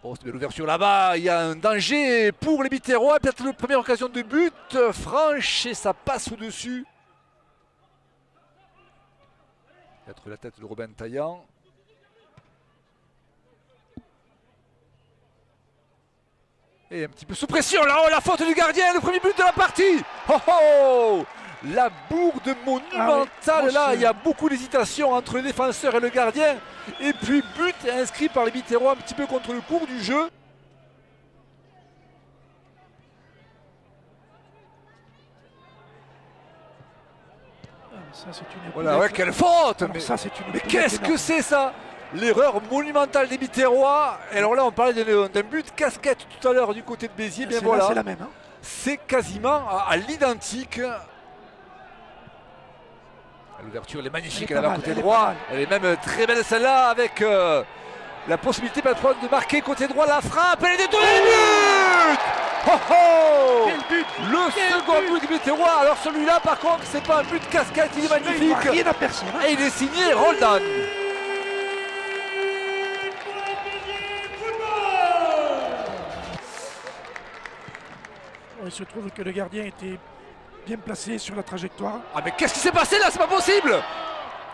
Oh, c'est l'ouverture là-bas, il y a un danger pour les Biterrois, peut-être la première occasion de but, franche et ça passe au-dessus. Peut-être la tête de Robin Taillant. Et un petit peu sous pression là, oh la faute du gardien, le premier but de la partie. Oh oh, la bourde monumentale là, il y a beaucoup d'hésitation entre le défenseur et le gardien. Et puis but inscrit par les Biterrois un petit peu contre le cours du jeu. Ça, c'est une voilà, ouais, quelle faute. Alors, mais qu'est-ce que c'est ça? L'erreur monumentale des Biterrois. Et alors là, on parlait d'un but casquette tout à l'heure du côté de Béziers. Bien voilà, c'est la même. Hein. C'est quasiment à l'identique. L'ouverture, elle est magnifique, elle est côté droit. Elle est même très belle celle-là avec la possibilité de marquer côté droit. La frappe, elle est détournée. But! Oh oh! Quel but! Le second but des Biterrois. Alors celui-là, par contre, c'est pas un but casquette, il est magnifique. Rien à personne. Hein. Et il est signé Roldan. Il se trouve que le gardien était bien placé sur la trajectoire. Ah mais qu'est-ce qui s'est passé là? C'est pas possible!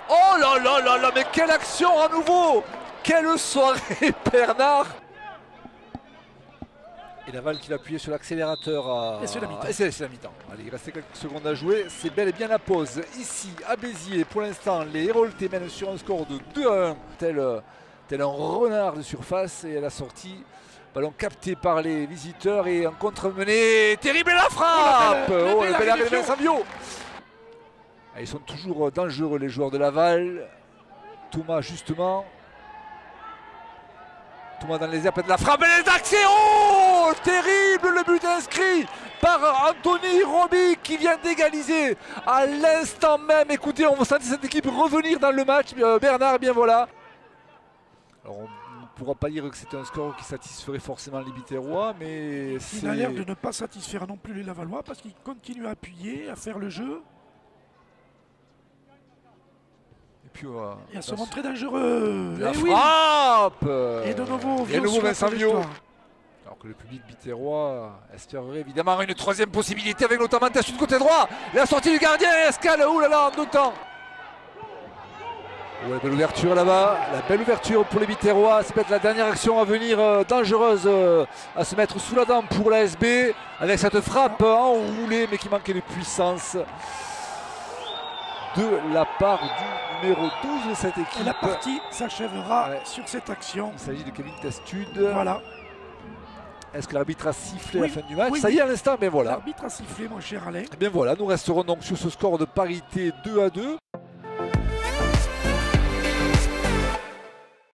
Oh là là là là, mais quelle action à nouveau! Quelle soirée Bernard! Et Laval qui va appuyer sur l'accélérateur. Et c'est la mi-temps. Et c'est la mi-temps. Allez, il restait quelques secondes à jouer. C'est bel et bien la pause. Ici, à Béziers, pour l'instant, les Héroltais mènent sur un score de 2-1. Tel un renard de surface. Et à la sortie, ballon capté par les visiteurs et en contre-menée. Terrible la frappe! Oh, la belle arrêt de Vincent Viau. Ils sont toujours dangereux, les joueurs de Laval. Thomas, justement. Thomas dans les airs, peut-être la frappe et les accès. Oh, terrible le but inscrit par Anthony Roby qui vient d'égaliser à l'instant même. Écoutez, on va sentir cette équipe revenir dans le match. Bernard, bien voilà. Alors, on ne pourra pas dire que c'était un score qui satisferait forcément les Biterrois, mais il a l'air de ne pas satisfaire non plus les Lavallois parce qu'ils continuent à appuyer, à faire le jeu. Et à se montrer dangereux. La frappe Et de nouveau, Vincent Viau. Alors que le public biterrois espérerait évidemment une troisième possibilité avec notamment Tassu de côté droit. La sortie du gardien et Escale, oulala, en deux temps. Ouais, belle ouverture là-bas, la belle ouverture pour les Biterrois. C'est peut-être la dernière action à venir dangereuse à se mettre sous la dent pour l'ASB avec cette frappe enroulée mais qui manquait de puissance de la part du numéro 12 de cette équipe. Et la partie s'achèvera sur cette action. Il s'agit de Kevin Tastude. Voilà. Est-ce que l'arbitre a sifflé la fin du match? Ça y est, à l'instant, mais voilà. L'arbitre a sifflé, mon cher Alain. Et bien voilà, nous resterons donc sur ce score de parité 2-2.